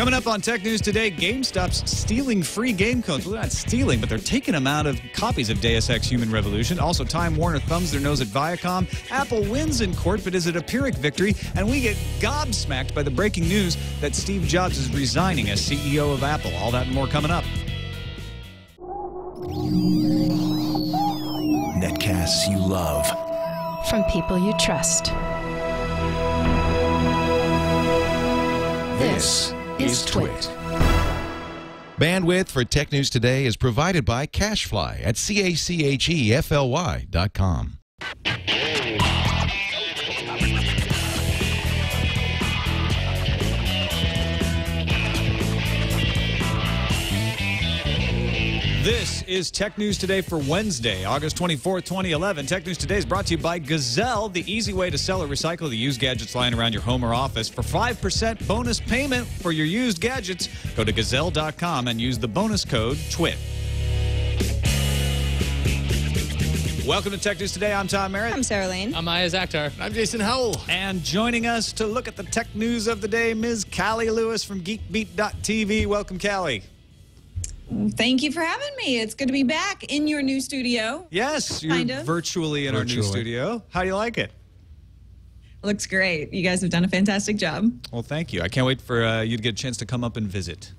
Coming up on Tech News today, GameStop's stealing free game codes. Well, they're not stealing, but they're taking them out of copies of Deus Ex Human Revolution. Also, Time Warner thumbs their nose at Viacom. Apple wins in court, but is it a Pyrrhic victory? And we get gobsmacked by the breaking news that Steve Jobs is resigning as CEO of Apple. All that and more coming up. Netcasts you love. From people you trust. This is TWiT. Bandwidth for Tech News Today is provided by Cachefly at CACHEFLY.com. This is Tech News Today for Wednesday, August 24th, 2011. Tech News Today is brought to you by Gazelle, the easy way to sell or recycle the used gadgets lying around your home or office. For 5% bonus payment for your used gadgets, go to Gazelle.com and use the bonus code TWiT. Welcome to Tech News Today. I'm Tom Merritt. I'm Sarah Lane. I'm Iyaz Akhtar. I'm Jason Howell. And joining us to look at the tech news of the day, Ms. Cali Lewis from GeekBeat.tv. Welcome, Cali. Thank you for having me. It's good to be back in your new studio. Yes, you're virtually in our new studio. How do you like it? Looks great. You guys have done a fantastic job. Well, thank you. I can't wait for you to get a chance to come up and visit.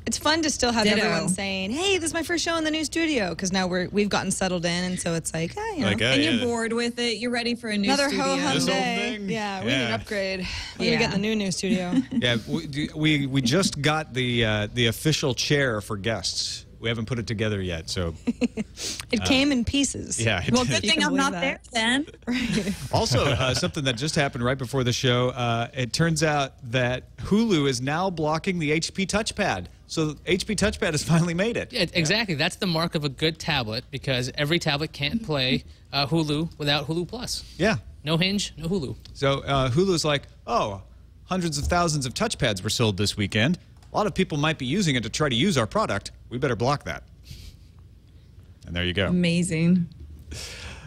It's fun to still have everyone saying, hey, this is my first show in the new studio, because now we've gotten settled in, and so it's like, you know. And you're bored with it. You're ready for a new Another studio. ho-hum day. Yeah, we need an upgrade. We need to get in the new studio. Yeah, we just got the official chair for guests. We haven't put it together yet, so. It came in pieces. Yeah. Well, good thing I'm not there then. Right. Also, something that just happened right before the show, it turns out that Hulu is now blocking the HP touchpad. So HP touchpad has finally made it. Yeah, exactly. That's the mark of a good tablet, because every tablet can't play Hulu without Hulu Plus. Yeah. No Hinge, no Hulu. So Hulu's like, oh, hundreds of thousands of touchpads were sold this weekend. A lot of people might be using it to try to use our product. We better block that. And there you go. Amazing.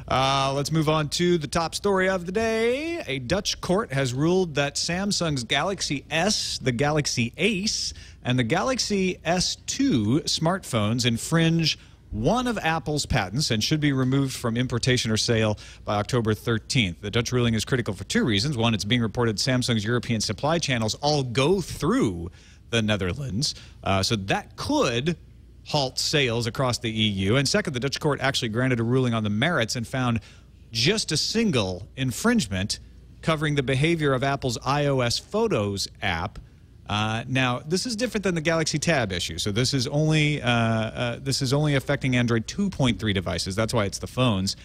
Let's move on to the top story of the day. A Dutch court has ruled that Samsung's Galaxy S, the Galaxy Ace, and the Galaxy S2 smartphones infringe one of Apple's patents and should be removed from importation or sale by October 13th. The Dutch ruling is critical for two reasons. One, it's being reported Samsung's European supply channels all go through the Netherlands, so that could halt sales across the EU. And second, the Dutch court actually granted a ruling on the merits and found just a single infringement covering the behavior of Apple's iOS Photos app. Now, this is different than the Galaxy Tab issue. So this is only affecting Android 2.3 devices. That's why it's the phones.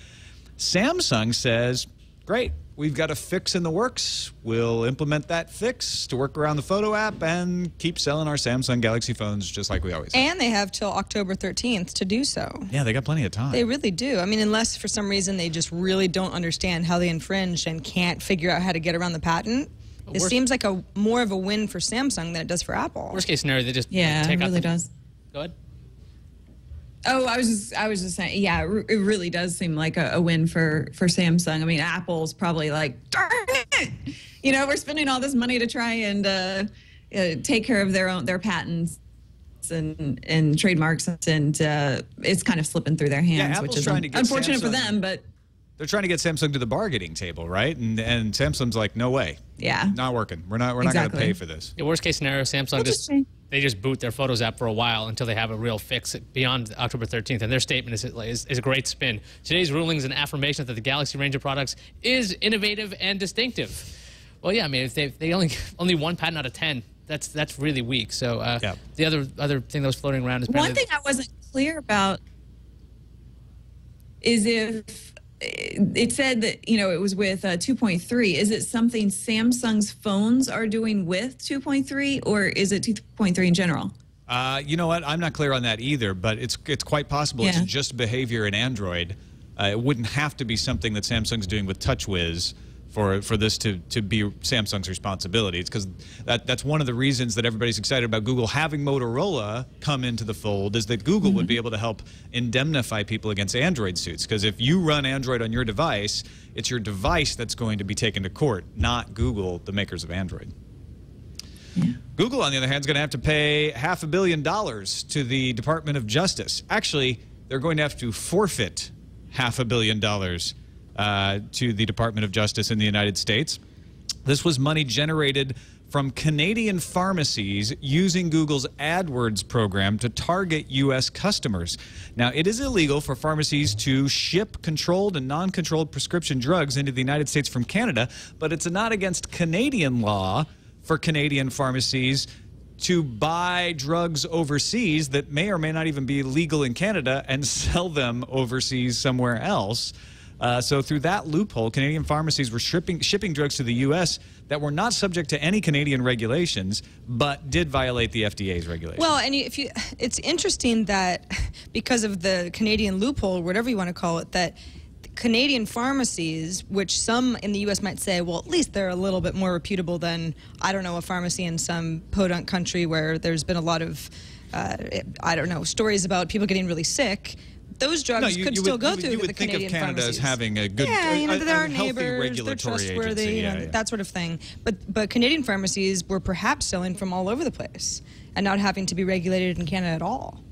Samsung says, great, we've got a fix in the works. We'll implement that fix to work around the photo app and keep selling our Samsung Galaxy phones just like we always have. And they have till October 13th to do so. Yeah, they got plenty of time. They really do. I mean, unless for some reason they just really don't understand how they infringed and can't figure out how to get around the patent. It seems like more of a win for Samsung than it does for Apple. Worst case scenario, they just take out it really does. Go ahead. Oh, I was just saying, yeah, it really does seem like a win for Samsung. I mean, Apple's probably like, darn it, you know, we're spending all this money to try and take care of their patents and trademarks, and it's kind of slipping through their hands, which is unfortunate for them, but. They're trying to get Samsung to the bargaining table, right? And Samsung's like, no way. Yeah. Not working. We're not going to pay for this. Yeah, worst case scenario, Samsung just boot their Photos app for a while until they have a real fix beyond October 13th. And their statement is a great spin. Today's ruling is an affirmation that the Galaxy range of products is innovative and distinctive. Well, yeah, I mean, if they only one patent out of 10, that's really weak. So the other thing that was floating around is one thing I wasn't clear about is if it said that, you know, it was with 2.3. Is it something Samsung's phones are doing with 2.3, or is it 2.3 in general? You know what? I'm not clear on that either, but it's quite possible it's just behavior in Android. It wouldn't have to be something that Samsung's doing with TouchWiz for this to be Samsung's responsibility. It's because that's one of the reasons that everybody's excited about Google having Motorola come into the fold, is that Google would be able to help indemnify people against Android suits. Because if you run Android on your device, it's your device that's going to be taken to court, not Google, the makers of Android. Google, on the other hand, is going to have to pay $500 million to the Department of Justice. Actually, they're going to have to forfeit $500 million to the Department of Justice in the United States. This was money generated from Canadian pharmacies using Google's AdWords program to target U.S. customers. Now, it is illegal for pharmacies to ship controlled and non-controlled prescription drugs into the United States from Canada, but it's not against Canadian law for Canadian pharmacies to buy drugs overseas that may or may not even be legal in Canada and sell them overseas somewhere else. So through that loophole, Canadian pharmacies were shipping drugs to the U.S. that were not subject to any Canadian regulations, but did violate the FDA's regulations. Well, and it's interesting that because of the Canadian loophole, whatever you want to call it, that Canadian pharmacies, which some in the U.S. might say, well, at least they're a little bit more reputable than, I don't know, a pharmacy in some podunk country where there's been a lot of, I don't know, stories about people getting really sick. Those drugs could still go through the Canadian pharmacies. You would think of Canada as having a good, they're our healthy neighbors, regulatory they're trustworthy, agency. That sort of thing. But Canadian pharmacies were perhaps selling from all over the place and not having to be regulated in Canada at all.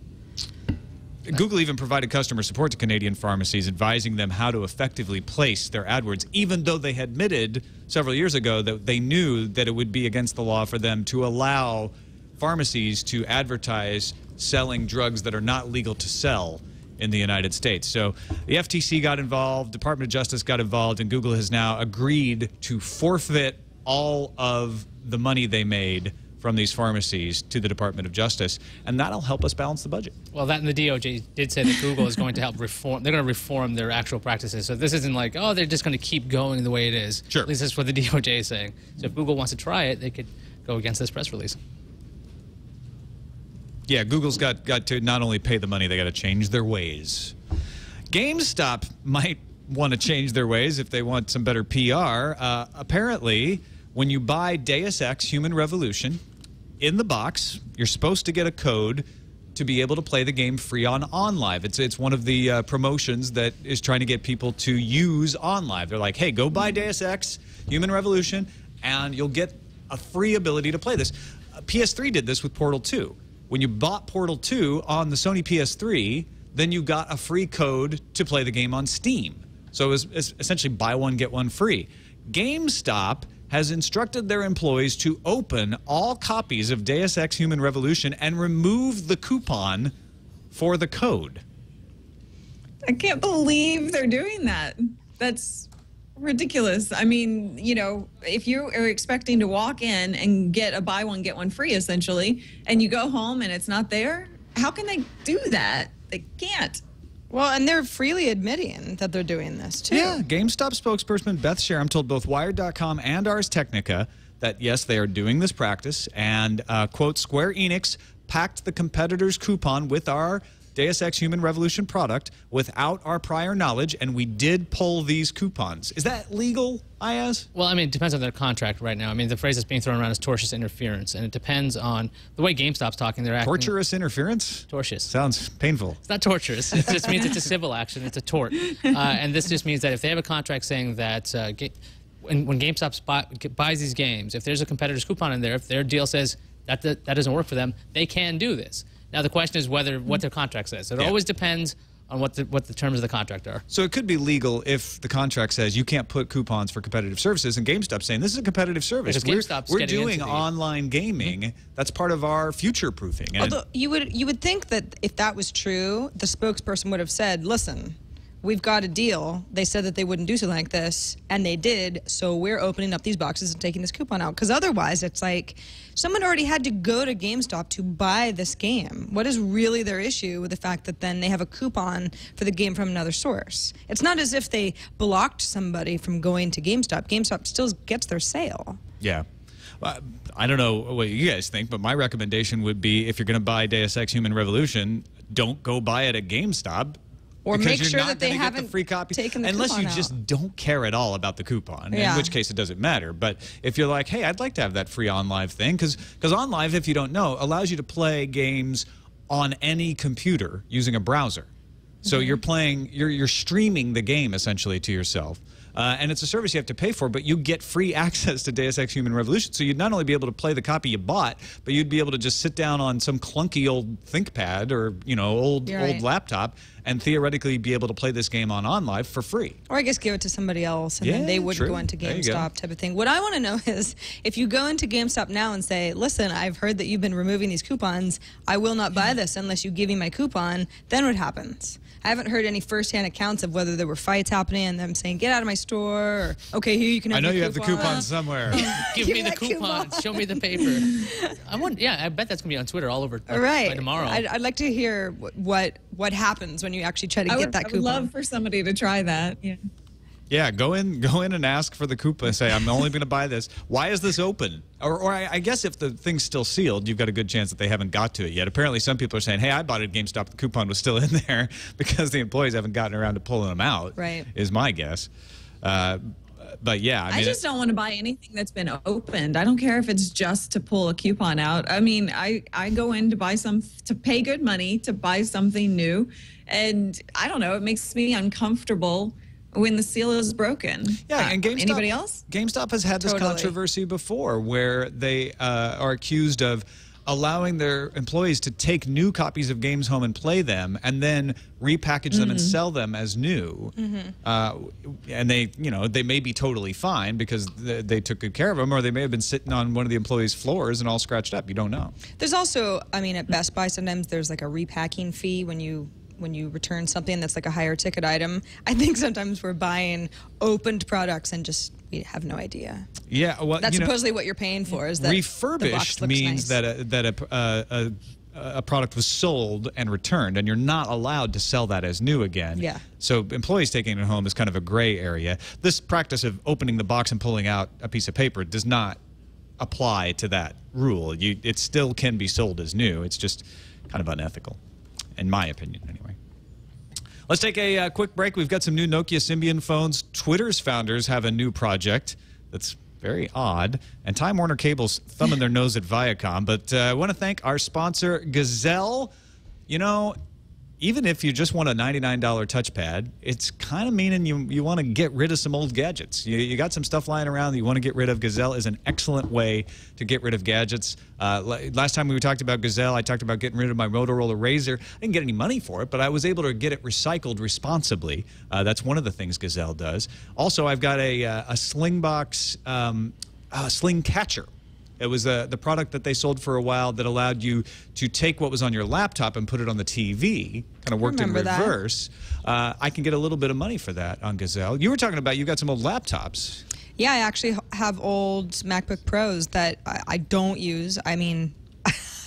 Google even provided customer support to Canadian pharmacies, advising them how to effectively place their AdWords, even though they had admitted several years ago that they knew that it would be against the law for them to allow pharmacies to advertise selling drugs that are not legal to sell in the United States. So the FTC got involved, Department of Justice got involved, and Google has now agreed to forfeit all of the money they made from these pharmacies to the Department of Justice, and that'll help us balance the budget. Well, that and the DOJ did say that Google is going to help reform. They're going to reform their actual practices. So this isn't like, oh, they're just going to keep going the way it is. Sure. At least that's what the DOJ is saying. So if Google wants to try it, they could go against this press release. Yeah, Google's got to not only pay the money, they got to change their ways. GameStop might want to change their ways if they want some better PR. Apparently, when you buy Deus Ex Human Revolution, in the box, you're supposed to get a code to be able to play the game free on OnLive. It's one of the promotions that is trying to get people to use OnLive. They're like, hey, go buy Deus Ex Human Revolution, and you'll get a free ability to play this. PS3 did this with Portal 2. When you bought Portal 2 on the Sony PS3, then you got a free code to play the game on Steam. So it was essentially buy one, get one free. GameStop has instructed their employees to open all copies of Deus Ex Human Revolution and remove the coupon for the code. I can't believe they're doing that. That's ridiculous. I mean, you know, if you are expecting to walk in and get a buy one, get one free, essentially, and you go home and it's not there, how can they do that? They can't. Well, and they're freely admitting that they're doing this, too. Yeah, GameStop spokesperson Beth Sherram told both Wired.com and Ars Technica that, yes, they are doing this practice, and, quote, Square Enix packed the competitor's coupon with our Deus Ex Human Revolution product without our prior knowledge, and we did pull these coupons. Is that legal, Iyaz? Well, I mean, it depends on their contract right now. I mean, the phrase that's being thrown around is tortious interference, and it depends on the way GameStop's talking. They're acting Torturous interference? tortious. Sounds painful. It's not torturous. It just means it's a civil action. It's a tort. And this just means that if they have a contract saying that when GameStop buys these games, if there's a competitor's coupon in there, if their deal says that doesn't work for them, they can do this. Now, the question is what their contract says. So it always depends on what the terms of the contract are. So it could be legal if the contract says you can't put coupons for competitive services, and GameStop's saying this is a competitive service. Because We're doing online gaming. That's part of our future-proofing. Although you would think that if that was true, the spokesperson would have said, listen, we've got a deal. They said that they wouldn't do something like this, and they did, so we're opening up these boxes and taking this coupon out. Because otherwise, it's like someone already had to go to GameStop to buy this game. What is really their issue with the fact that then they have a coupon for the game from another source? It's not as if they blocked somebody from going to GameStop. GameStop still gets their sale. Yeah. I don't know what you guys think, but my recommendation would be if you're going to buy Deus Ex Human Revolution, don't go buy it at GameStop. Or because make you're sure not that they gonna haven't get the free copy. taken the unless coupon you just don't care at all about the coupon, in which case it doesn't matter. But if you're like, hey, I'd like to have that free OnLive thing, because OnLive, if you don't know, allows you to play games on any computer using a browser. So you're streaming the game essentially to yourself. and it's a service you have to pay for, but you get free access to Deus Ex Human Revolution. So you'd not only be able to play the copy you bought, but you'd be able to just sit down on some clunky old ThinkPad or old laptop and theoretically be able to play this game on OnLive for free. Or I guess give it to somebody else, and then they would go into GameStop type of thing. What I want to know is, if you go into GameStop now and say, listen, I've heard that you've been removing these coupons, I will not buy this unless you give me my coupon, then what happens? I haven't heard any firsthand accounts of whether there were fights happening and them saying, get out of my store, or, okay, here you can have I know you have the coupons somewhere. Give me the coupons. Show me the paper. I bet that's going to be on Twitter all over by tomorrow. I'd like to hear what happens when you actually try to get that coupon. I would love for somebody to try that. Yeah. Yeah, go in and ask for the coupon. Say, I'm only going to buy this. Why is this open? Or I guess if the thing's still sealed, you've got a good chance that they haven't got to it yet. Apparently, some people are saying, hey, I bought it at GameStop. The coupon was still in there because the employees haven't gotten around to pulling them out, is my guess. But yeah, I just don't want to buy anything that's been opened. I don't care if it's just to pull a coupon out. I mean, I go in to buy to pay good money to buy something new. And I don't know, it makes me uncomfortable when the seal is broken. Yeah, and GameStop, anybody else? GameStop has had this controversy before where they are accused of allowing their employees to take new copies of games home and play them and then repackage them and sell them as new. And they may be totally fine because they took good care of them, or they may have been sitting on one of the employees' floors and all scratched up. You don't know. There's also, I mean, at Best Buy sometimes there's like a repacking fee when you return something that's like a higher ticket item. I think sometimes we're buying opened products and just we have no idea. Yeah, well, that's supposedly what you're paying for. Is that refurbished means that a product was sold and returned, and you're not allowed to sell that as new again. Yeah. So employees taking it home is kind of a gray area. This practice of opening the box and pulling out a piece of paper does not apply to that rule. It still can be sold as new. It's just kind of unethical, in my opinion, anyway. Let's take a quick break. We've got some new Nokia Symbian phones. Twitter's founders have a new project that's very odd, and Time Warner Cable's thumbing their nose at Viacom. But I want to thank our sponsor, Gazelle. You know, even if you just want a $99 touchpad, it's kind of meaning you want to get rid of some old gadgets. You got some stuff lying around that you want to get rid of. Gazelle is an excellent way to get rid of gadgets. Last time we talked about Gazelle, I talked about getting rid of my Motorola Razr. I didn't get any money for it, but I was able to get it recycled responsibly. That's one of the things Gazelle does. Also, I've got a Slingbox Sling Catcher. It was the product that they sold for a while that allowed you to take what was on your laptop and put it on the TV, kind of worked in reverse. I can get a little bit of money for that on Gazelle. You were talking about you got some old laptops. Yeah, I actually have old MacBook Pros that I don't use. I mean,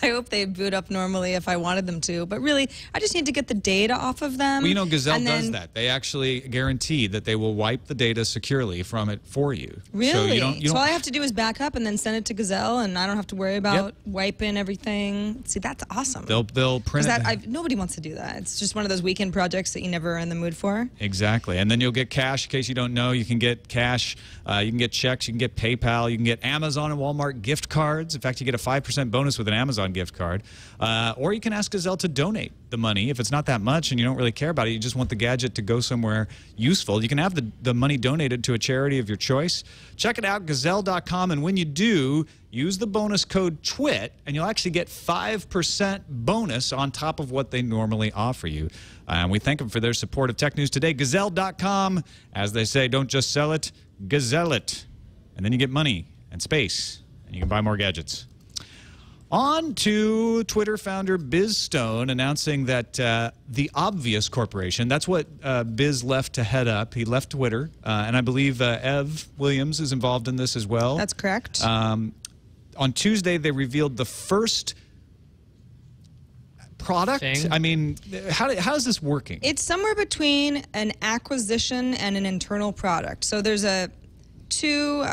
I hope they boot up normally if I wanted them to, but really, I just need to get the data off of them. Well, you know, Gazelle does that. They actually guarantee that they will wipe the data securely from it for you. Really? So all I have to do is back up and then send it to Gazelle, and I don't have to worry about wiping everything. See, that's awesome. They'll print it. Nobody wants to do that. It's just one of those weekend projects that you never are in the mood for. Exactly. And then you'll get cash. In case you don't know, you can get cash. You can get checks. You can get PayPal. You can get Amazon and Walmart gift cards. In fact, you get a 5% bonus with an Amazon gift card. Or you can ask Gazelle to donate the money. If it's not that much and you don't really care about it, you just want the gadget to go somewhere useful, you can have the money donated to a charity of your choice. Check it out, Gazelle.com, and when you do, use the bonus code TWiT, and you'll actually get 5% bonus on top of what they normally offer you. And we thank them for their support of Tech News Today. Gazelle.com, as they say, don't just sell it, gazelle it. And then you get money and space, and you can buy more gadgets. On to Twitter founder Biz Stone announcing that the Obvious Corporation, that's what Biz left to head up. He left Twitter, and I believe Ev Williams is involved in this as well. That's correct. On Tuesday, they revealed the first product. I mean, how is this working? It's somewhere between an acquisition and an internal product. So there's two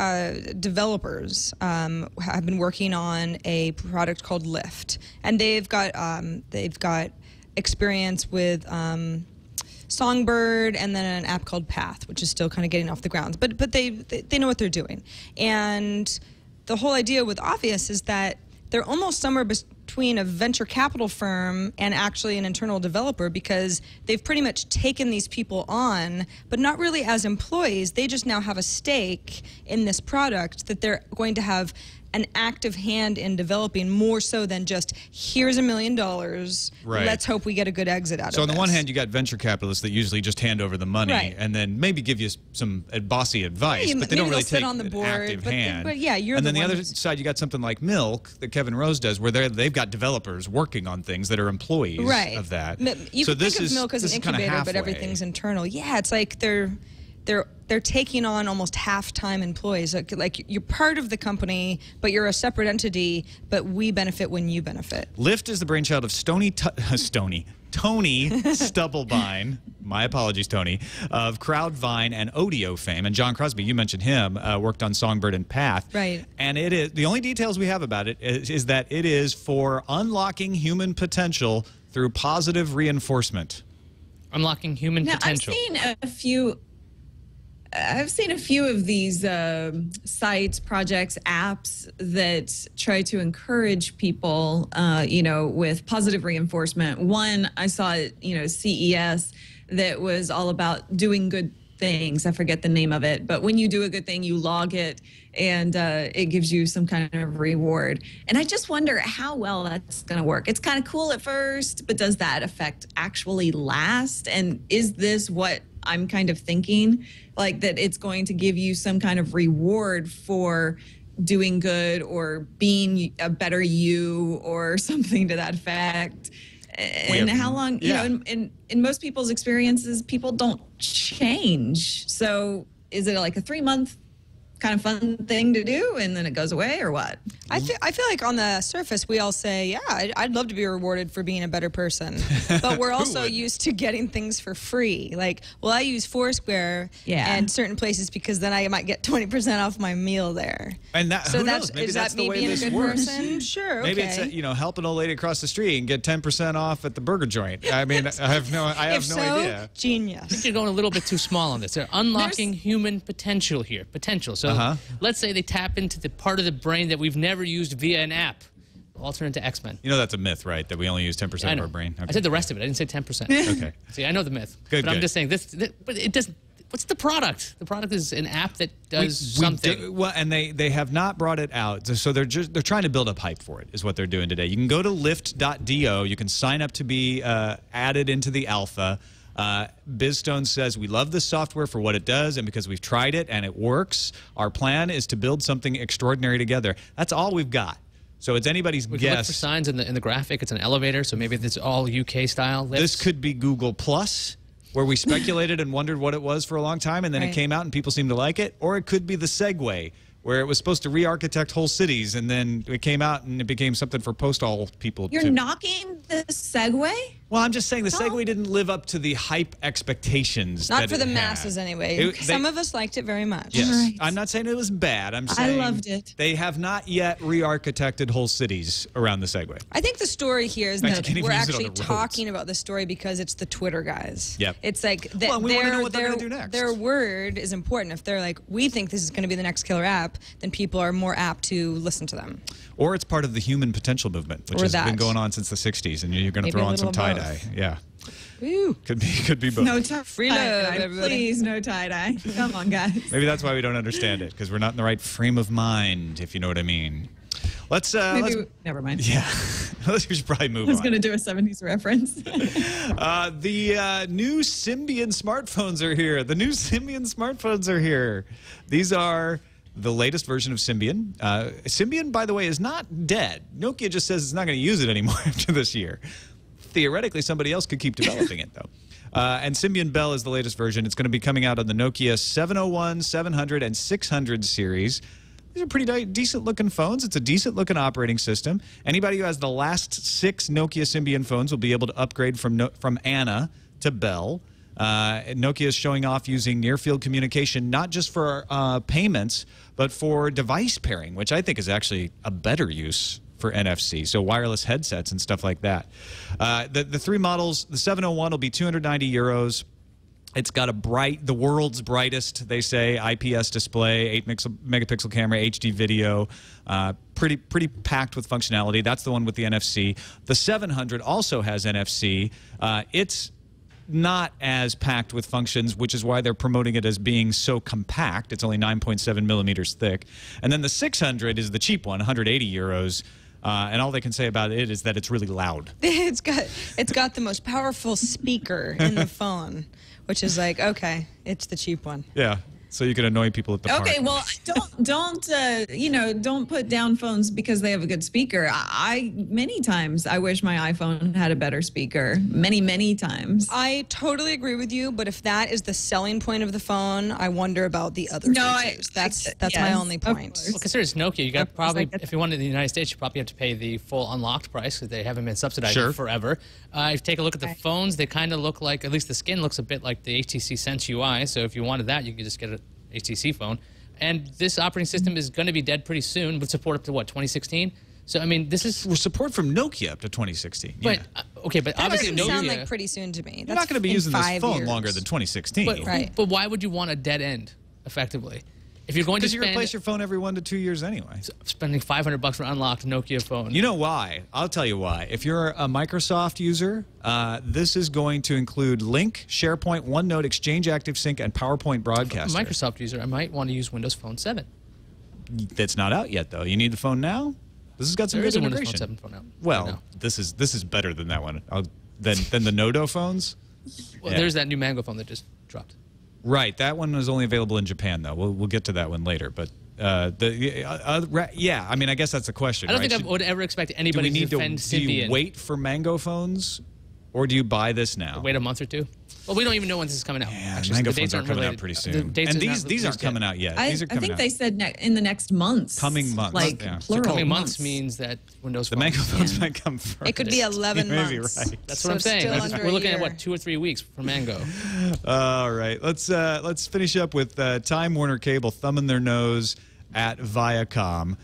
developers have been working on a product called Lyft, and they've got experience with Songbird and then an app called Path, which is still kind of getting off the ground. But they know what they're doing, and the whole idea with Obvious is that they're almost somewhere between a venture capital firm and actually an internal developer, because they've pretty much taken these people on, but not really as employees. They just now have a stake in this product that they're going to have an active hand in developing, more so than just, here's $1 million. Right. Let's hope we get a good exit out of it. So on the one hand, you got venture capitalists that usually just hand over the money Right. and then maybe give you some bossy advice, Yeah, but they don't maybe really they'll sit take on the an board, active hand. but yeah, you're and then the the one other who's- side, you got something like Milk that Kevin Rose does, where they've got developers working on things that are employees Right. of that. You so could this think of is Milk as this an is kinda incubator, but halfway. everything's internal. Yeah, it's like they're taking on almost half-time employees. Like you're part of the company, but you're a separate entity, but we benefit when you benefit. Lyft is the brainchild of Tony Stubblebine. My apologies, Tony, of Crowdvine and Odeo fame. And John Crosby, you mentioned him, worked on Songbird and Path. Right. And it is, the only details we have about it is that it is for unlocking human potential through positive reinforcement. Unlocking human Now, potential. I've seen a few of these sites, projects, apps that try to encourage people, with positive reinforcement. One I saw at, CES that was all about doing good things. I forget the name of it, but when you do a good thing, you log it, and it gives you some kind of reward. And I just wonder how well that's going to work. It's kind of cool at first, but does that effect actually last? And is this what I'm kind of thinking? Like that it's going to give you some kind of reward for doing good or being a better you or something to that effect. And how long, in most people's experiences, people don't change. So is it like a 3-month kind of fun thing to do and then it goes away, or what? I feel like on the surface we all say, yeah, I'd love to be rewarded for being a better person, but we're also used to getting things for free. Like, well, I use Foursquare and certain places because then I might get 20% off my meal there. And that, so who that's knows? Maybe is that's that the me way being a this good works. person? Sure. Maybe okay. it's help an old lady across the street and get 10% off at the burger joint. I mean, I have no idea. Genius. I think you're going a little bit too small on this. They're unlocking human potential here. So let's say they tap into the part of the brain that we've never used via an app. I'll turn into X-Men. You know that's a myth, right? That we only use 10% of our brain. Okay. I said the rest of it. I didn't say 10%. Okay. See, I know the myth. Good, but I'm just saying this. But it doesn't. What's the product? The product is an app that does something. Well, and they have not brought it out, so they're trying to build up hype for it. Is what they're doing today. You can go to Lyft.do. You can sign up to be added into the alpha. BizStone says, we love this software for what it does, and because we've tried it and it works, our plan is to build something extraordinary together. That's all we've got. So it's anybody's We can look for guess. signs in the graphic. It's an elevator, so maybe it's all UK style lifts. This could be Google Plus, where we speculated and wondered what it was for a long time, and then it came out and people seemed to like it. Or it could be the Segway, where it was supposed to re-architect whole cities, and then it came out and it became something for postal people. You're knocking the Segway? Well, I'm just saying the Segway didn't live up to the hype expectations. Not that for the it masses, had. anyway. Some of us liked it very much. Yes. Right. I'm not saying it was bad. I'm saying I loved it. They have not yet re-architected whole cities around the Segway. I think the story here is Fact, you that can't even we're use it on actually the roads. talking about the story because it's the Twitter guys. Yep. It's like Well, we wanna know what they're gonna do next. their word is important. If they're like, we think this is going to be the next killer app, then people are more apt to listen to them. Or it's part of the human potential movement, which Or has been that. going on since the 60s, and you're going to Maybe throw a on some little of tie-dye. both. Yeah. Woo. Could be both. No Free love, tie-dye. everybody. Please, no tie-dye. Come on, guys. Maybe that's why we don't understand it, because we're not in the right frame of mind, if you know what I mean. Never mind. Yeah. We should probably move I was on. going to do a 70s reference. The new Symbian smartphones are here. The new Symbian smartphones are here. These are the latest version of Symbian. Symbian, by the way, is not dead. Nokia just says it's not going to use it anymore after this year. Theoretically, somebody else could keep developing it, though. And Symbian Bell is the latest version. It's going to be coming out on the Nokia 701, 700, and 600 series. These are pretty decent-looking phones. It's a decent-looking operating system. Anybody who has the last 6 Nokia Symbian phones will be able to upgrade from Anna to Bell. Nokia is showing off using near-field communication, not just for payments, but for device pairing, which I think is actually a better use for NFC, so wireless headsets and stuff like that. The 3 models, the 701 will be 290 euros. It's got the world's brightest, they say, IPS display, 8-megapixel camera, HD video, pretty packed with functionality. That's the one with the NFC. The 700 also has NFC. It's not as packed with functions, which is why they're promoting it as being so compact. It's only 9.7 millimeters thick. And then the 600 is the cheap one, 180 euros. And all they can say about it is that it's really loud. It's got the most powerful speaker in the phone, which is like, okay, it's the cheap one. Yeah. So you can annoy people at the park. Okay, well, don't put down phones because they have a good speaker. Many times I wish my iPhone had a better speaker. Many times. I totally agree with you, but if that is the selling point of the phone, I wonder about the other features. That's my only point. Well, consider it's Nokia. You got probably, if you want it in the United States, you probably have to pay the full unlocked price because they haven't been subsidizing forever. If you take a look at the phones, they kind of look like, at least the skin looks a bit like the HTC Sense UI. So if you wanted that, you could just get an HTC phone. And this operating system is going to be dead pretty soon with support up to what, 2016? So, I mean, this is support from Nokia up to 2016. But okay, but that obviously doesn't Nokia sound like pretty soon to me. You're not going to be using this phone longer than 2016. But why would you want a dead end, effectively? If you're going to spend, because you replace your phone every 1 to 2 years anyway. Spending $500 for an unlocked Nokia phone. You know why? I'll tell you why. If you're a Microsoft user, this is going to include Lync, SharePoint, OneNote, Exchange ActiveSync, and PowerPoint Broadcaster. If I'm a Microsoft user, I might want to use Windows Phone 7. That's not out yet, though. You need the phone now? This has got some good integration. Windows Phone 7 phone out. Well, right this is better than that one. Than the Nodo phones. Well, there's that new Mango phone that just dropped. Right, that one is only available in Japan, though. We'll get to that one later. But yeah, I mean, I guess that's the question. I don't think I would ever expect anybody to defend Symbian. Do you wait for Mango phones, or do you buy this now? Wait a month or two. Well, we don't even know when this is coming out. Yeah, Mango phones are coming out pretty soon. And these aren't coming out yet. I think they said in the next months. Coming months. Like plural. So coming months means that Windows the Mango phones might come first. It could be 11 months. Right. That's what I'm saying. We're looking at what, 2 or 3 weeks for Mango. All right, let's finish up with Time Warner Cable thumbing their nose at Viacom.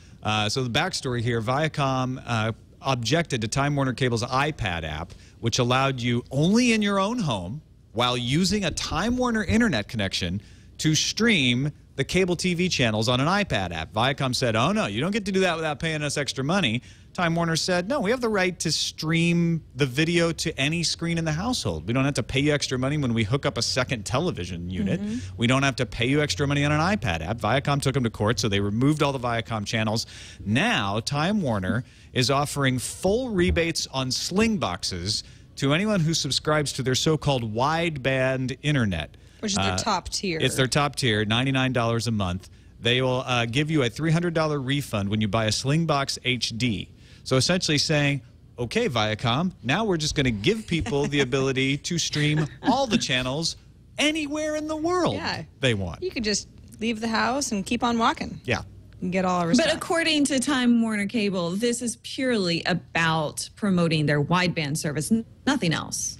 So the backstory here: Viacom objected to Time Warner Cable's iPad app, which allowed you only in your own home, while using a Time Warner internet connection, to stream the cable TV channels on an iPad app. Viacom said, oh, no, you don't get to do that without paying us extra money. Time Warner said, no, we have the right to stream the video to any screen in the household. We don't have to pay you extra money when we hook up a second television unit. We don't have to pay you extra money on an iPad app. Viacom took them to court, so they removed all the Viacom channels. Now, Time Warner is offering full rebates on Sling boxes to anyone who subscribes to their so-called wideband internet. Which is their top tier. It's their top tier, $99 a month. They will give you a $300 refund when you buy a Slingbox HD. So essentially saying, okay, Viacom, now we're just going to give people the ability to stream all the channels anywhere in the world they want. You could just leave the house and keep on walking. Yeah. Get all our stuff. But according to Time Warner Cable, this is purely about promoting their wideband service, nothing else.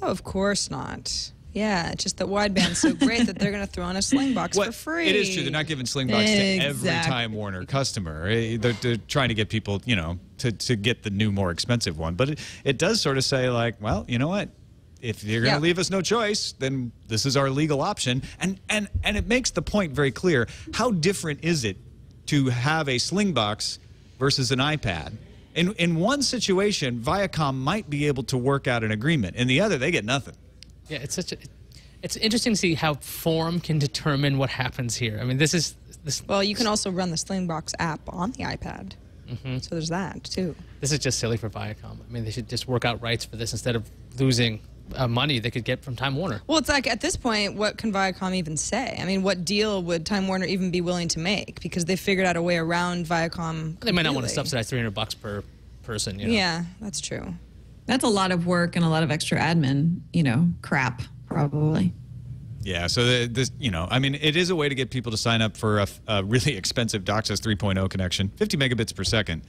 Oh, of course not. Yeah, it's just that wideband's so great that they're going to throw in a Slingbox for free. It is true. They're not giving Slingbox to every Time Warner customer. They're trying to get people, you know, to get the new, more expensive one. But it does sort of say, like, well, you know what? If you're going to leave us no choice, then this is our legal option. And it makes the point very clear. How different is it to have a Slingbox versus an iPad? In one situation, Viacom might be able to work out an agreement. In the other, they get nothing. Yeah, it's interesting to see how form can determine what happens here. I mean, well, you can also run the Slingbox app on the iPad. So there's that too. This is just silly for Viacom. I mean, they should just work out rights for this instead of losing money they could get from Time Warner. Well, it's like at this point, what can Viacom even say? I mean, what deal would Time Warner even be willing to make? Because they figured out a way around Viacom. They might not want to subsidize $300 per person. You know? Yeah, that's true. That's a lot of work and a lot of extra admin, you know, crap, probably. Yeah, so this, you know, I mean, it is a way to get people to sign up for a really expensive DOCSIS 3.0 connection, 50 megabits per second,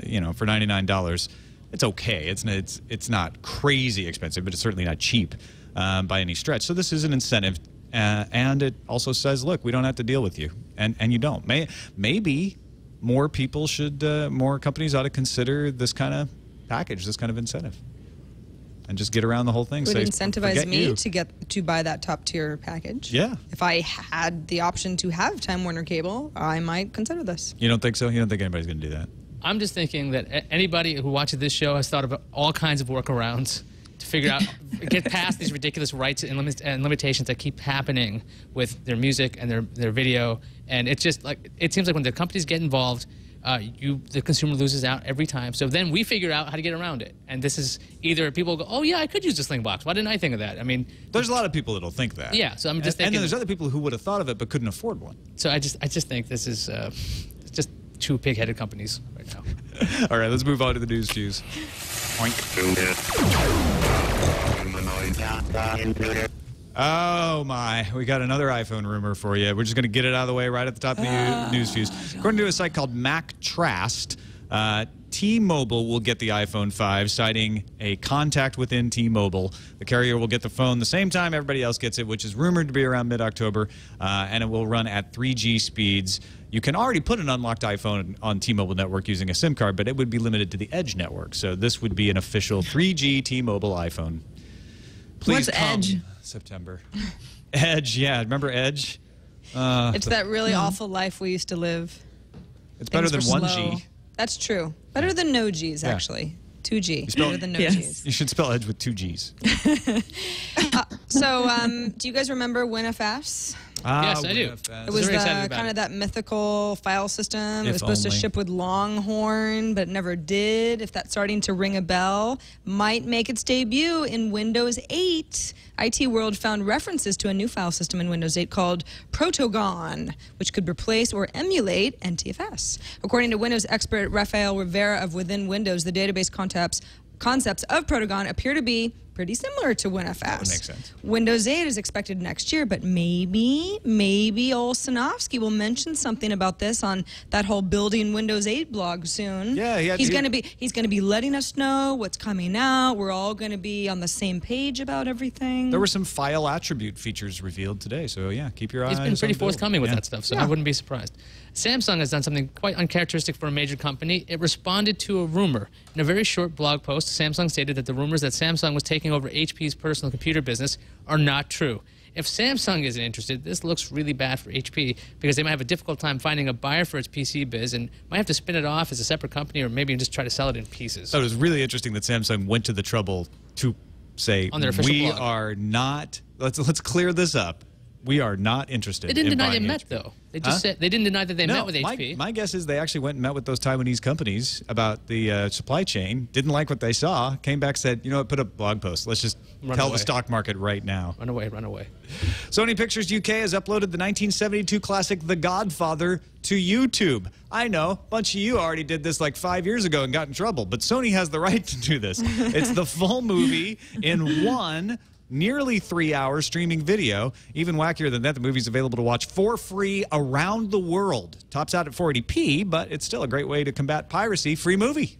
you know, for $99. It's okay. It's not crazy expensive, but it's certainly not cheap by any stretch. So this is an incentive, and it also says, look, we don't have to deal with you, and you don't. Maybe more people should, more companies ought to consider this kind of package, this kind of incentive. and just get around the whole thing. It would Say, incentivize forget me you. to buy that top tier package. Yeah. If I had the option to have Time Warner Cable, I might consider this. You don't think so? You don't think anybody's going to do that? I'm just thinking that anybody who watches this show has thought about all kinds of workarounds to figure out, get past these ridiculous rights and limitations that keep happening with their music and their video. And it's just like, it seems like when the companies get involved, the consumer loses out every time. So then we figure out how to get around it. And this is either people go, oh yeah, I could use this Sling box. Why didn't I think of that? I mean, there's a lot of people that'll think that. Yeah. So I'm just thinking. And then there's other people who would have thought of it but couldn't afford one. So I just think this is just two pig-headed companies right now. All right, let's move on to the news cues. Oh my, we got another iPhone rumor for you. We're just going to get it out of the way right at the top of the news fuse. According to a site called MacTrast, T-Mobile will get the iPhone 5, citing a contact within T-Mobile. The carrier will get the phone the same time everybody else gets it, which is rumored to be around mid-October, and it will run at 3G speeds. You can already put an unlocked iPhone on T-Mobile network using a SIM card, but it would be limited to the Edge network. So this would be an official 3G T-Mobile iPhone. Please What's come Edge? September. Edge, yeah. Remember Edge? It's that really awful life we used to live. It's better than Things were 1G. slow. That's true. Better than no G's, Yeah. actually. 2G. spell- Better than no Yes. G's. You should spell Edge with 2 G's. So, do you guys remember WinFS? Yes, I do. It was very excited about kind it. of that mythical file system. It If was supposed to only. ship with Longhorn, but it never did. If that's starting to ring a bell, might make its debut in Windows 8. IT World found references to a new file system in Windows 8 called Protogon, which could replace or emulate NTFS. According to Windows expert Rafael Rivera of Within Windows, the database concepts of Protogon appear to be pretty similar to WinFS. That would make sense. Windows 8 is expected next year, but maybe old Sinofsky will mention something about this on that whole Building Windows 8 blog soon. Yeah, he's going to be letting us know what's coming out. We're all going to be on the same page about everything. There were some file attribute features revealed today, so yeah, keep your eyes He's on been pretty Build. forthcoming with Yeah. that stuff, so I wouldn't be surprised. Samsung has done something quite uncharacteristic for a major company. It responded to a rumor. In a very short blog post, Samsung stated that the rumors that Samsung was taking over HP's personal computer business are not true. If Samsung isn't interested, this looks really bad for HP because they might have a difficult time finding a buyer for its PC biz and might have to spin it off as a separate company or maybe just try to sell it in pieces. So it was really interesting that Samsung went to the trouble to say, On their official we blog. are not, let's clear this up. We are not interested They didn't in deny they buying met, HP. though. They just said they didn't deny that they met with HP. My guess is they actually went and met with those Taiwanese companies about the supply chain, didn't like what they saw, came back, said, you know what, put a blog post. Let's just tell away. the stock market right now. Run away, run away. Sony Pictures UK has uploaded the 1972 classic The Godfather to YouTube. I know, a bunch of you already did this like 5 years ago and got in trouble, but Sony has the right to do this. It's the full movie in one nearly 3-hour streaming video. Even wackier than that, the movie's available to watch for free around the world. Tops out at 480p, but it's still a great way to combat piracy. Free movie.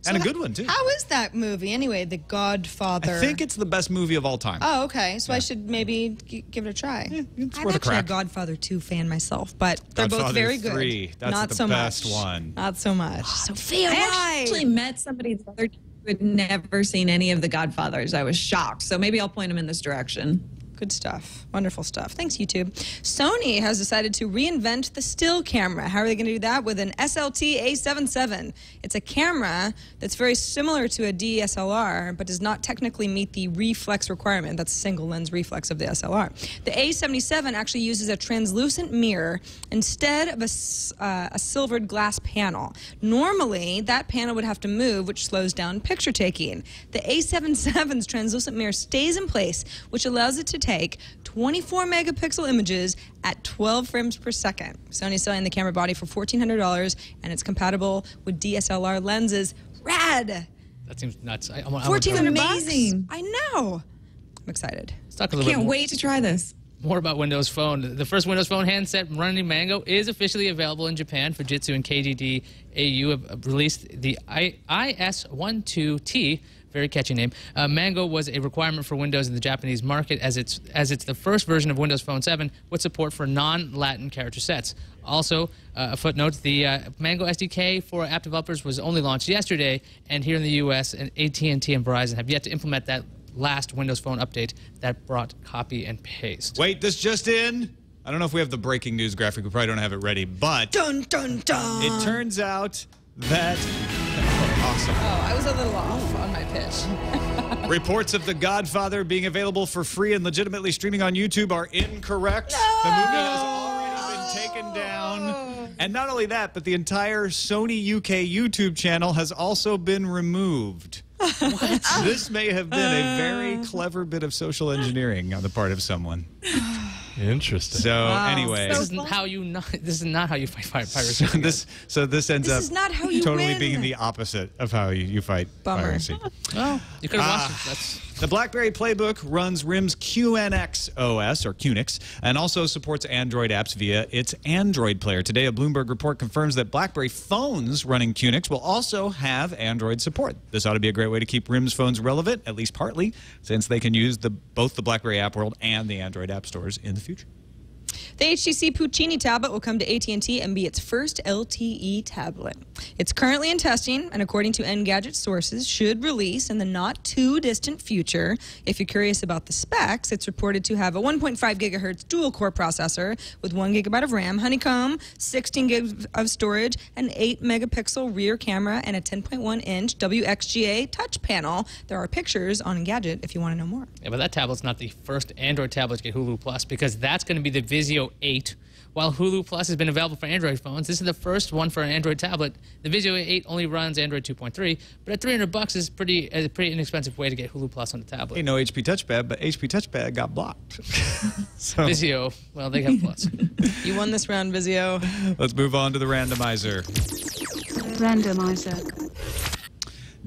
And a good one, too. How is that movie, anyway, The Godfather? I think it's the best movie of all time. Oh, okay. So I should maybe give it a try. it's I'm worth a actually crack. a Godfather 2 fan myself, but they're both Godfather very good. 3, that's Not the so best much. one. Not so much. Sophia, I why? actually met somebody the other day who had never seen any of the Godfathers. I was shocked. So maybe I'll point him in this direction. Good stuff. Wonderful stuff. Thanks, YouTube. Sony has decided to reinvent the still camera. How are they going to do that? With an SLT A77. It's a camera that's very similar to a DSLR, but does not technically meet the reflex requirement. That's a single lens reflex of the SLR. The A77 actually uses a translucent mirror instead of a silvered glass panel. Normally, that panel would have to move, which slows down picture taking. The A77's translucent mirror stays in place, which allows it to take 24 megapixel images at 12 frames per second. Sony's selling the camera body for $1,400, and it's compatible with DSLR lenses. Rad! That seems nuts. I $1,400. Amazing. I know. I'm excited. Let's talk a little bit Can't more. wait to try this. More about Windows Phone. The first Windows Phone handset running Mango is officially available in Japan. Fujitsu and KDD AU have released the IS-12T Very catchy name. Mango was a requirement for Windows in the Japanese market as it's the first version of Windows Phone 7 with support for non-Latin character sets. Also, a footnote, the Mango SDK for app developers was only launched yesterday, and here in the U.S., and AT&T and Verizon have yet to implement that last Windows Phone update that brought copy and paste. Wait, this just in? I don't know if we have the breaking news graphic. We probably don't have it ready, but Dun, dun, dun. it turns out that... awesome. Oh, I was a little off on my pitch. Reports of The Godfather being available for free and legitimately streaming on YouTube are incorrect. No! The movie has already been taken down. And not only that, but the entire Sony UK YouTube channel has also been removed. What? This may have been a very clever bit of social engineering on the part of someone. Interesting. So anyway, This is not how you fight piracy. so this ends up is not how you totally win. being the opposite of how you fight Bummer. piracy. Well, you could have watched it. The BlackBerry Playbook runs RIM's QNX OS, or QNX, and also supports Android apps via its Android player. Today, a Bloomberg report confirms that BlackBerry phones running QNX will also have Android support. This ought to be a great way to keep RIM's phones relevant, at least partly, since they can use both the BlackBerry App World and the Android app stores in the future. The HTC Puccini tablet will come to AT&T and be its first LTE tablet. It's currently in testing, and according to Engadget sources, should release in the not-too-distant future. If you're curious about the specs, it's reported to have a 1.5 gigahertz dual-core processor with 1 gigabyte of RAM, honeycomb, 16 gigs of storage, an 8-megapixel rear camera, and a 10.1-inch WXGA touch panel. There are pictures on Engadget if you want to know more. Yeah, but that tablet's not the first Android tablet to get Hulu Plus, because that's going to be the Vizio 8. While Hulu Plus has been available for Android phones, this is the first one for an Android tablet. The Vizio 8 only runs Android 2.3, but at $300 is a pretty inexpensive way to get Hulu Plus on the tablet. Ain't no HP Touchpad, but HP Touchpad got blocked. So Vizio, well, they got Plus. You won this round, Vizio. let's move on to the randomizer. Randomizer.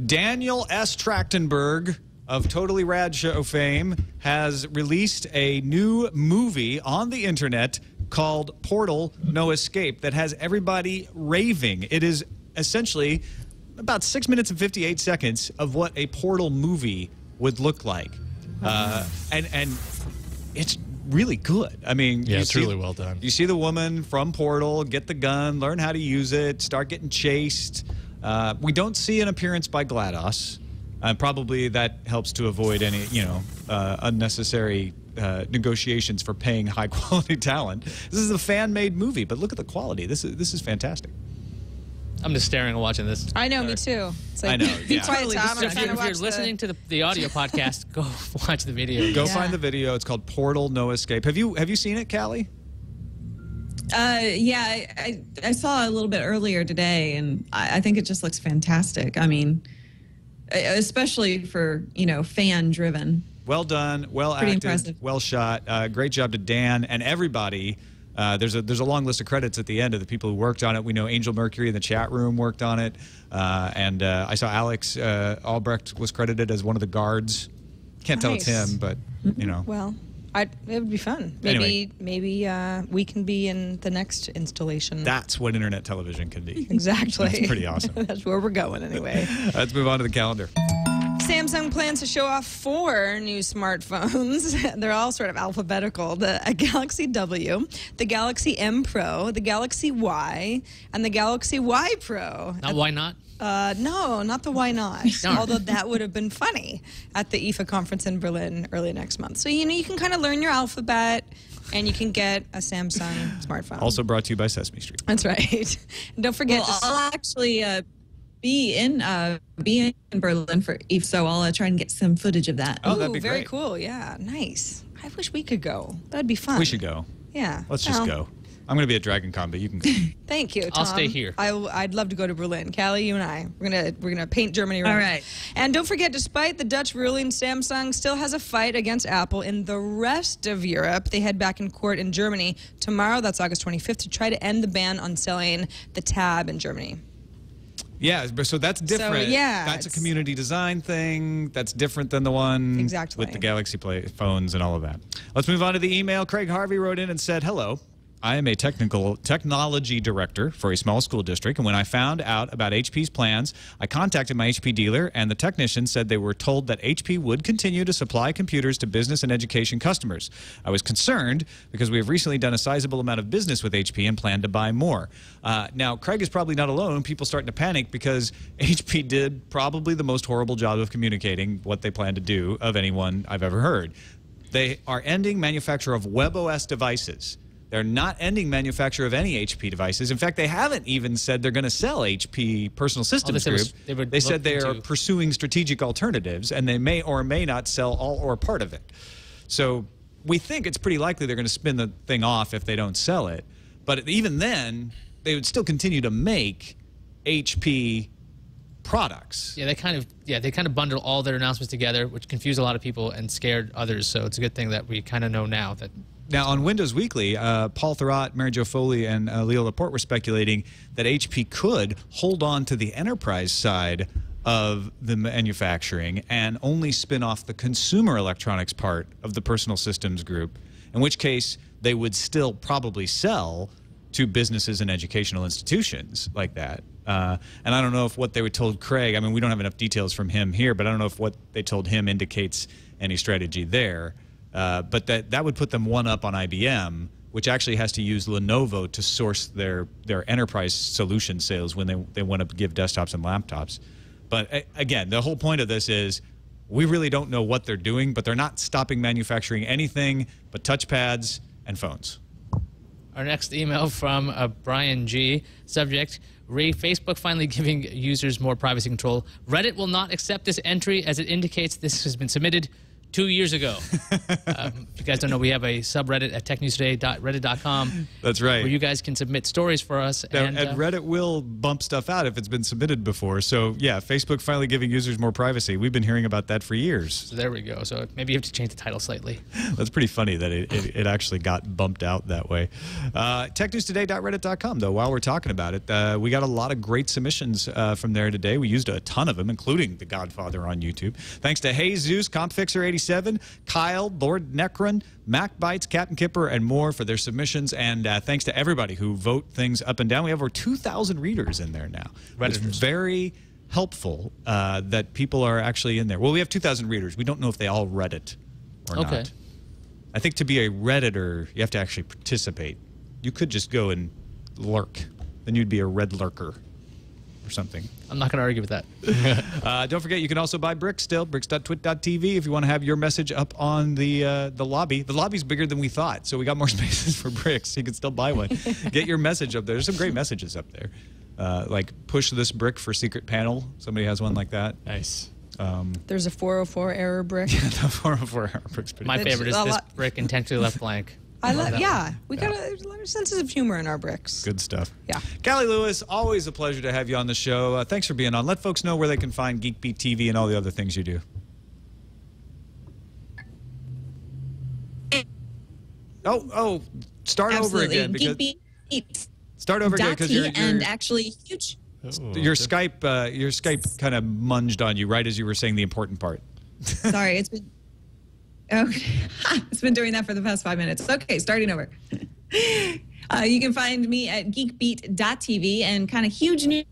Daniel S. Trachtenberg of Totally Rad Show fame has released a new movie on the internet called Portal No Escape that has everybody raving. It is essentially about 6 minutes and 58 seconds of what a Portal movie would look like. And it's really good. I mean, Yeah, it's really well done. You see the woman from Portal get the gun, learn how to use it, start getting chased. We don't see an appearance by GLaDOS. Probably that helps to avoid any, unnecessary negotiations for paying high-quality talent. This is a fan-made movie, but look at the quality. This is fantastic. I'm just staring and watching this. I know, me too. It's like, I know, Be yeah. quiet, Tom. I'm So if trying to you're watch listening to the audio podcast, go watch the video. Go find the video. It's called Portal No Escape. Have you seen it, Callie? Yeah, I saw a little bit earlier today, and I think it just looks fantastic. I mean, especially for, fan-driven. Well done, well Pretty acted, impressive. well shot. Great job to Dan and everybody. There's a long list of credits at the end of the people who worked on it. We know Angel Mercury in the chat room worked on it, and I saw Alex Albrecht was credited as one of the guards. Can't tell it's Nice. him, but Well, it would be fun. Anyway. Maybe we can be in the next installation. That's what internet television can be. Exactly. That's pretty awesome. That's where we're going anyway. Let's move on to the calendar. Samsung plans to show off 4 new smartphones. They're all sort of alphabetical. The Galaxy W, the Galaxy M Pro, the Galaxy Y, and the Galaxy Y Pro. Now, why not? No, not the why not. Darn. Although that would have been funny at the IFA conference in Berlin early next month. So, you can kind of learn your alphabet and you can get a Samsung smartphone. Also brought to you by Sesame Street. That's right. And don't forget Well, I'll actually be in Berlin for IFA, so I'll try and get some footage of that. Oh, that'd be very great. cool. Yeah, nice. I wish we could go. That'd be fun. We should go. Yeah. Let's just go. I'm going to be at Dragon Con, but you can go. Thank you, Tom. I'll stay here. I'd love to go to Berlin. Callie, you and I, we're gonna paint Germany red. All right. And don't forget, despite the Dutch ruling, Samsung still has a fight against Apple in the rest of Europe. They head back in court in Germany tomorrow. That's August 25th to try to end the ban on selling the Tab in Germany. Yeah, so that's different. yeah, That's a it's- community design thing. That's different than the one Exactly. with the Galaxy Play phones and all of that. Let's move on to the email. Craig Harvey wrote in and said, hello. I am a technology director for a small school district, and when I found out about HP's plans, I contacted my HP dealer, and the technician said they were told that HP would continue to supply computers to business and education customers. I was concerned because we have recently done a sizable amount of business with HP and plan to buy more. Now, Craig is probably not alone. People starting to panic because HP did probably the most horrible job of communicating what they plan to do of anyone I've ever heard. They are ending manufacture of WebOS devices. They're not ending manufacture of any HP devices. In fact, they haven't even said they're going to sell HP Personal Systems Group. They said they are pursuing strategic alternatives, and they may or may not sell all or part of it. So we think it's pretty likely they're going to spin the thing off if they don't sell it. But even then, they would still continue to make HP products. Yeah, they kind of bundle all their announcements together, which confused a lot of people and scared others. So it's a good thing that we kind of know now that. Now, on Windows Weekly, Paul Thurrott, Mary Jo Foley, and Leo Laporte were speculating that HP could hold on to the enterprise side of the manufacturing and only spin off the consumer electronics part of the Personal Systems Group, in which case they would still probably sell to businesses and educational institutions like that. And I don't know if what they were told Craig, I mean, we don't have enough details from him here, but I don't know if what they told him indicates any strategy there. But that would put them one up on IBM, which actually has to use Lenovo to source their enterprise solution sales when they want to give desktops and laptops. But again, the whole point of this is we really don't know what they're doing, but they're not stopping manufacturing anything but touchpads and phones. Our next email from Brian G. Subject, Facebook finally giving users more privacy control. Reddit will not accept this entry as it indicates this has been submitted 2 years ago. If you guys don't know, we have a subreddit at technewstoday.reddit.com. That's right. Where you guys can submit stories for us. And Reddit will bump stuff out if it's been submitted before. So, yeah, Facebook finally giving users more privacy. We've been hearing about that for years. So there we go. So maybe you have to change the title slightly. That's pretty funny that it actually got bumped out that way. Technewstoday.reddit.com, though, while we're talking about it, we got a lot of great submissions from there today. We used a ton of them, including The Godfather on YouTube. Thanks to Jesus, CompFixer87, Kyle, Lord Necron, MacBites, Captain Kipper, and more for their submissions. And thanks to everybody who vote things up and down. We have over 2,000 readers in there now. It's very helpful that people are actually in there. Well, we have 2,000 readers. We don't know if they all read it or not. I think to be a Redditor, you have to actually participate. You could just go and lurk. Then you'd be a red lurker or something. I'm not going to argue with that. Don't forget, you can also buy bricks still, bricks.twit.tv, if you want to have your message up on the lobby. The lobby's bigger than we thought, so we got more spaces for bricks. You can still buy one. Get your message up there. There's some great messages up there. Like, push this brick for secret panel. Somebody has one like that. Nice. There's a 404 error brick. Yeah, the 404 error brick's pretty My favorite is this brick intentionally left blank. I love, yeah. We got a lot of senses of humor in our bricks. Good stuff. Yeah. Cali Lewis, always a pleasure to have you on the show. Thanks for being on. Let folks know where they can find GeekBeat TV and all the other things you do. Start over again. Start over again because you're and actually huge. Your Skype kind of munged on you right as you were saying the important part. Sorry, it's been. Okay. It's been doing that for the past 5 minutes. Okay, starting over. You can find me at geekbeat.tv and kind of huge news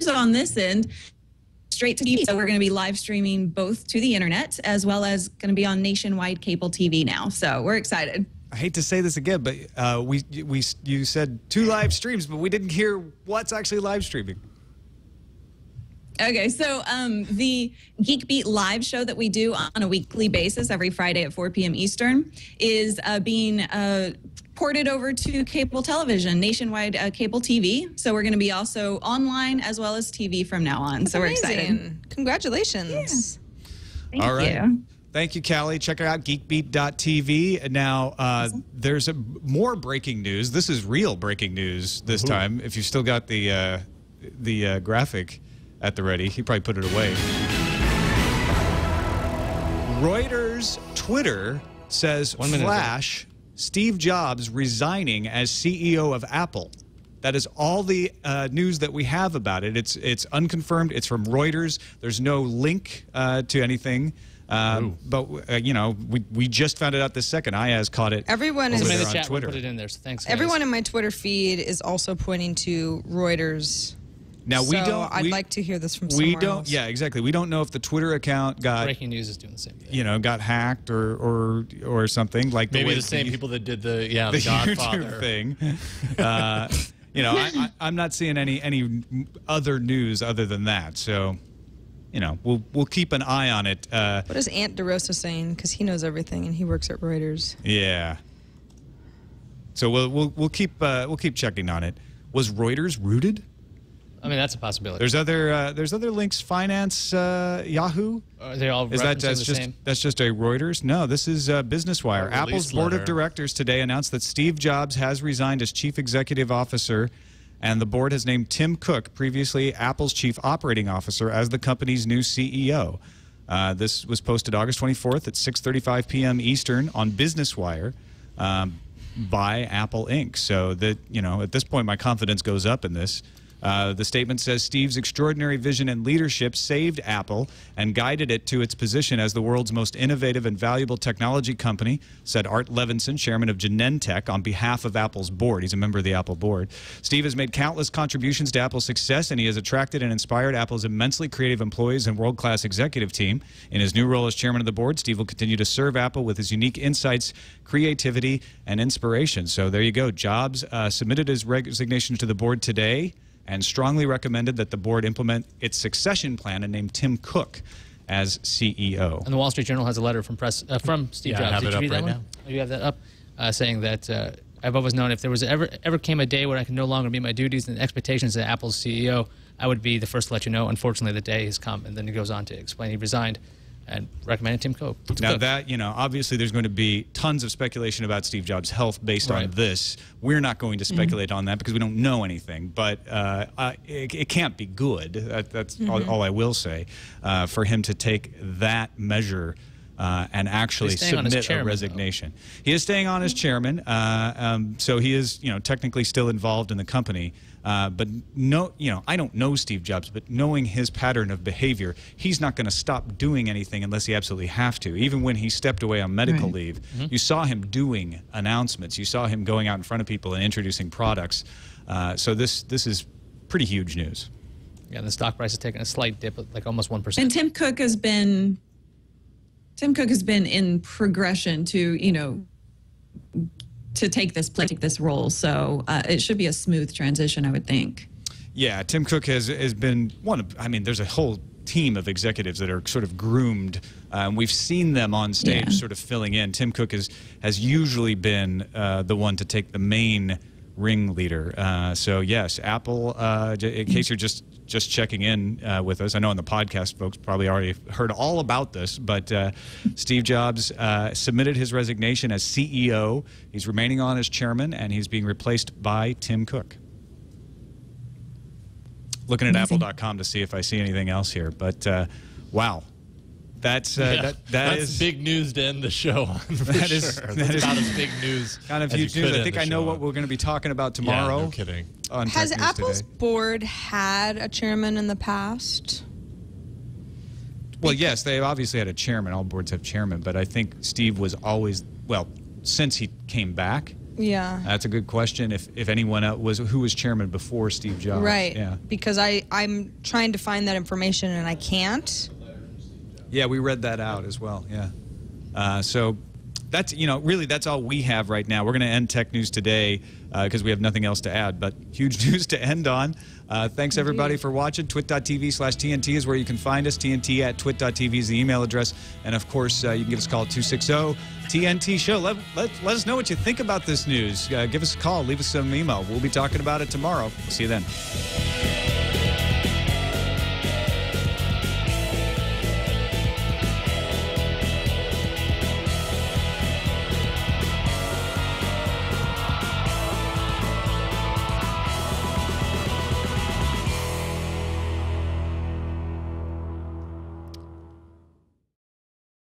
on this end, straight to TV. So we're going to be live streaming both to the internet as well as going to be on nationwide cable TV now. So we're excited. I hate to say this again, but you said 2 live streams, but we didn't hear what's actually live streaming. Okay, so the GeekBeat live show that we do on a weekly basis every Friday at 4 p.m. Eastern is being ported over to cable television, nationwide cable TV. So we're going to be also online as well as TV from now on. That's so we're amazing. excited. Congratulations. Yeah. Thank you. Thank you, Callie. Check out geekbeat.tv. Now, there's more breaking news. This is real breaking news this time. If you've still got the graphic at the ready. He probably put it away. Reuters Twitter says flash Steve Jobs resigning as CEO of Apple. That is all the news that we have about it. It's unconfirmed. It's from Reuters. There's no link to anything. But you know, we just found it out this second. Iyaz caught it. Everyone over is there in the on chat. We'll Twitter. put it in there. So thanks, guys. Everyone in my Twitter feed is also pointing to Reuters. Now we So don't. I'd like to hear this from somewhere We don't. else. Yeah, exactly. We don't know if the Twitter account got Breaking News is doing the same thing. you know got hacked or something like Maybe way the same people that did the Godfather YouTube thing. You know, I'm not seeing any other news other than that. So, you know, we'll keep an eye on it. What is Aunt DeRosa saying? Because he knows everything and he works at Reuters. Yeah. So we'll keep checking on it. Was Reuters rooted? I mean, that's a possibility. There's other links. Finance, Yahoo. Are they all Is that's just a Reuters? No, this is Business Wire. A Apple's release board of letter. directors today announced that Steve Jobs has resigned as chief executive officer, and the board has named Tim Cook, previously Apple's chief operating officer, as the company's new CEO. This was posted August 24th at 6:35 p.m. Eastern on Business Wire by Apple Inc. So that, you know, at this point, my confidence goes up in this. The statement says Steve's extraordinary vision and leadership saved Apple and guided it to its position as the world's most innovative and valuable technology company, said Art Levinson, chairman of Genentech, on behalf of Apple's board. He's a member of the Apple board. Steve has made countless contributions to Apple's success, and he has attracted and inspired Apple's immensely creative employees and world-class executive team. In his new role as chairman of the board, Steve will continue to serve Apple with his unique insights, creativity, and inspiration. So there you go. Jobs submitted his resignation to the board today, and strongly recommended that the board implement its succession plan and name Tim Cook as CEO. And the Wall Street Journal has a letter from Steve Jobs. I have Did it you up read that right one? now. Oh, you have that up, saying that I've always known if there was ever came a day where I could no longer meet my duties and expectations as Apple's CEO, I would be the first to let you know. Unfortunately, the day has come. And then he goes on to explain he resigned and recommended Tim Cook. Now that, you know, obviously there's going to be tons of speculation about Steve Jobs' health based on this. We're not going to speculate on that because we don't know anything, but it can't be good. That's all I will say, for him to take that measure and actually submit a resignation. He is staying on as chairman, so he is, you know, technically still involved in the company. But no, you know, I don't know Steve Jobs, but knowing his pattern of behavior, he's not going to stop doing anything unless he absolutely have to. Even when he stepped away on medical leave, you saw him doing announcements. You saw him going out in front of people and introducing products. So this is pretty huge news. Yeah, the stock price has taken a slight dip, like almost 1%. And Tim Cook has been in progression to, you know, to take this role. So it should be a smooth transition, I would think. Yeah, Tim Cook has been one of, I mean, there's a whole team of executives that are sort of groomed. We've seen them on stage sort of filling in. Tim Cook has usually been the one to take the main ringleader. So yes, Apple, in case you're just checking in with us, I know on the podcast folks probably already heard all about this, but Steve Jobs submitted his resignation as CEO. He's remaining on as chairman, and he's being replaced by Tim Cook. Looking at apple.com to see if I see anything else here, but wow. That's that's big news to end the show on. That is about as big news. Kind of huge news. I think I know what we're going to be talking about tomorrow. Yeah, no kidding. Has Apple's board had a chairman in the past? Well, yes, they obviously had a chairman. All boards have chairman, but I think Steve was always, well, since he came back. Yeah. That's a good question. If anyone else who was chairman before Steve Jobs. Right. Yeah. Because I'm trying to find that information and I can't. Yeah, we read that out as well. Yeah. So that's, you know, really that's all we have right now. We're going to end Tech News today because we have nothing else to add, but huge news to end on. Thanks everybody for watching. Twit.tv/TNT is where you can find us. TNT@twit.tv is the email address. And of course, you can give us a call at 260-TNT show. Let us know what you think about this news. Give us a call. Leave us some email. We'll be talking about it tomorrow. See you then.